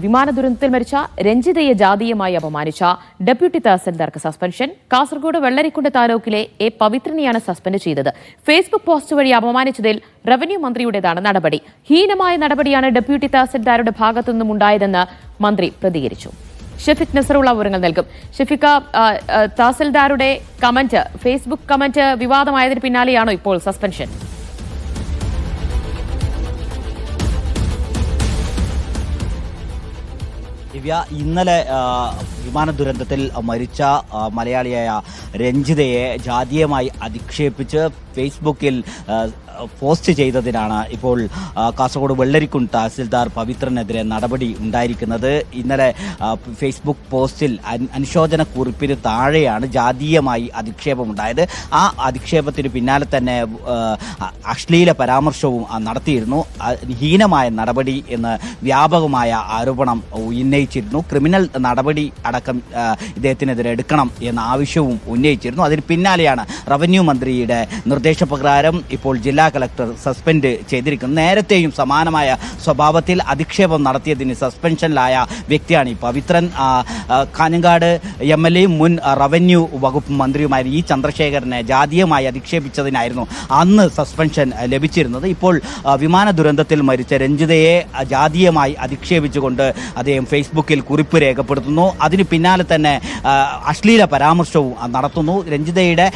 വിമാന ദുരന്തത്തിൽ മരിച്ച രഞ്ജിതയെ ജാതീയമായി അപമാനിച്ച ഡെപ്യൂട്ടി തഹസിൽദാർക്ക് സസ്പെൻഷൻ. കാസർഗോഡ് വെള്ളരിക്കുണ്ട് താലൂക്കിലെ എ പവിത്രനെയാണ് സസ്പെൻഡ് ചെയ്തത്. ഫേസ്ബുക്ക് പോസ്റ്റ് വഴി അപമാനിച്ചതിൽ റവന്യൂ മന്ത്രിയുടേതാണ് നടപടി. ഹീനമായ നടപടിയാണ് ഡെപ്യൂട്ടി തഹസിൽദാരുടെ ഭാഗത്തുനിന്നും ഉണ്ടായതെന്ന് മന്ത്രി പ്രതികരിച്ചു. ഷെഫിക് നസറുള്ള വിവരങ്ങൾ നൽകും. ഷെഫിക, തഹസിൽദാരുടെ കമന്റ്, ഫേസ്ബുക്ക് കമന്റ് വിവാദമായതിന് പിന്നാലെയാണോ ഇപ്പോൾ സസ്പെൻഷൻ? ഇന്നലെ വിമാന ദുരന്തത്തിൽ മരിച്ച മലയാളിയായ രഞ്ജിതയെ ജാതീയമായി അധിക്ഷേപിച്ച് ഫേസ്ബുക്കിൽ പോസ്റ്റ് ചെയ്തതിനാണ് ഇപ്പോൾ കാസർഗോഡ് വെള്ളരിക്കുണ്ട് തഹസിൽദാർ പവിത്രനെതിരെ നടപടി ഉണ്ടായിരിക്കുന്നത്. ഇന്നലെ ഫേസ്ബുക്ക് പോസ്റ്റിൽ അനുശോചന കുറിപ്പിന് താഴെയാണ് ജാതീയമായി അധിക്ഷേപമുണ്ടായത്. ആ അധിക്ഷേപത്തിന് പിന്നാലെ തന്നെ അശ്ലീല പരാമർശവും നടത്തിയിരുന്നു. ഹീനമായ നടപടി എന്ന് വ്യാപകമായ ആരോപണം ഉന്നയിച്ചിരുന്നു. ക്രിമിനൽ നടപടി അടക്കം ഇദ്ദേഹത്തിനെതിരെ എടുക്കണം എന്ന ആവശ്യവും ഉന്നയിച്ചിരുന്നു. അതിന് പിന്നാലെയാണ് റവന്യൂ മന്ത്രിയുടെ നിർദ്ദേശപ്രകാരം ഇപ്പോൾ ജില്ലാ കളക്ടർ സസ്പെൻഡ് ചെയ്തിരിക്കുന്നത്. നേരത്തെയും സമാനമായ സ്വഭാവത്തിൽ അധിക്ഷേപം നടത്തിയതിന് സസ്പെൻഷനിലായ വ്യക്തിയാണ് ഈ പവിത്രൻ. കാഞ്ഞങ്ങാട് MLA മുൻ റവന്യൂ വകുപ്പ് മന്ത്രിയുമായ ഇ ചന്ദ്രശേഖരനെ ജാതീയമായി അധിക്ഷേപിച്ചതിനായിരുന്നു അന്ന് സസ്പെൻഷൻ ലഭിച്ചിരുന്നത്. ഇപ്പോൾ വിമാന ദുരന്തത്തിൽ മരിച്ച രഞ്ജിതയെ ജാതീയമായി അധിക്ഷേപിച്ചുകൊണ്ട് അദ്ദേഹം ഫേസ്ബുക്കിൽ കുറിപ്പ് രേഖപ്പെടുത്തുന്നു. അതിന് പിന്നാലെ തന്നെ അശ്ലീല പരാമർശവും നടത്തുന്നു. രഞ്ജിതയുടെ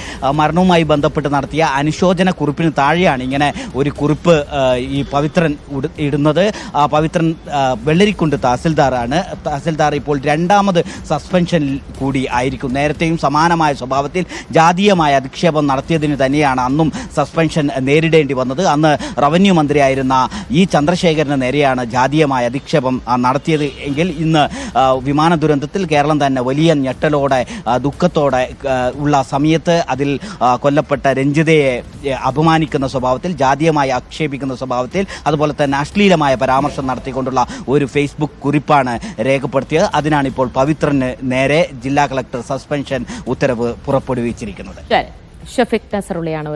മരണവുമായി ബന്ധപ്പെട്ട് നടത്തിയ അനുശോചന കുറിപ്പിന് താഴെയാണ് ഇങ്ങനെ ഒരു കുറിപ്പ് ഈ പവിത്രൻ ഇടുന്നത്. പവിത്രൻ വെള്ളരിക്കുണ്ട് തഹസിൽദാറാണ്. തഹസിൽദാർ ഇപ്പോൾ രണ്ടാമത് സസ്പെൻഷനിൽ കൂടി ആയിരിക്കും. നേരത്തെയും സമാനമായ സ്വഭാവത്തിൽ ജാതീയമായ അധിക്ഷേപം നടത്തിയതിന് തന്നെയാണ് അന്നും സസ്പെൻഷൻ നേരിടേണ്ടി വന്നത്. അന്ന് റവന്യൂ മന്ത്രിയായിരുന്ന ഇ ചന്ദ്രശേഖരന് നേരെയാണ് ജാതീയമായ അധിക്ഷേപം നടത്തിയത് എങ്കിൽ ഇന്ന് വിമാന ദുരന്തത്തിൽ കേരളം തന്നെ വലിയ ഞെട്ടലോടെ ദുഃഖത്തോടെ ഉള്ള സമയത്ത് അതിൽ കൊല്ലപ്പെട്ട രഞ്ജിതയെ അപമാനിക്കുന്ന സ്വഭാവത്തിൽ, ജാതീയമായി ആക്ഷേപിക്കുന്ന സ്വഭാവത്തിൽ, അതുപോലെ തന്നെ അശ്ലീലമായ പരാമർശം നടത്തിക്കൊണ്ടുള്ള ഒരു ഫേസ്ബുക്ക് കുറിപ്പാണ് രേഖപ്പെടുത്തിയത്. അതിനാണ് ഇപ്പോൾ പവിത്രന് നേരെ ജില്ലാ കളക്ടർ സസ്പെൻഷൻ ഉത്തരവ് പുറപ്പെടുവിച്ചിരിക്കുന്നത്. ഷെഫിക് നസറുള്ളയാണ്